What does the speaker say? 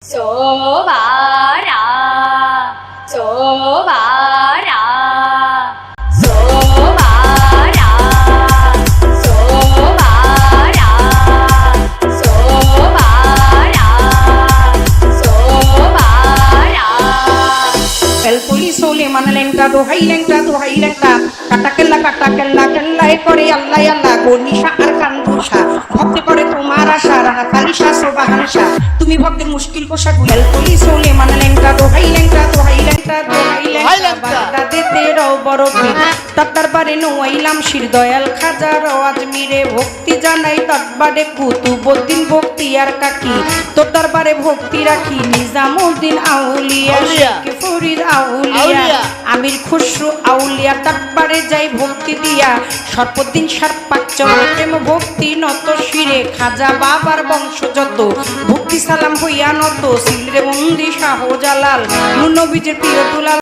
সোবারা সোবারা সোবারা সোবারা সোবারা সোবারা police হলে মানে লেংটা দোহাই লেংটা কাটা কেল্লা কেল্লায় করে আল্লাহ আল্লাহ গনিশা আর কান্দুষা ভক্ত করে তোমার আশা রাহা কালিশা সোবাহানশা তুমি ভক্তের মুশকিল কোষা গুলাল পুলিশ হলে মানে লেংটা দোহাই লেংটা বাগদা দিতে রও বড় পীর তার দরবারে নইলাম শির দয়াল খাজা আজমিরে ভক্তি জানাই দরবারে কুতুবউদ্দিন ভক্তি আর কাকি তোর দরবারে ভক্তি রাখি নিজামউদ্দিন আউলিয়া শেখ ফরিদ আউলিয়া আমির খুসরু আউলিয়া দরবারে যাই ভক্তি দিয়া সর্বদিন সর্পাচ্চর প্রেম ভক্তি নত শিরে খাজা বাবার বংশ যত ভক্তি সালাম হইয়া নত সিলরে বন্দি শাহজালাল নবীজের প্রিয় দুলাল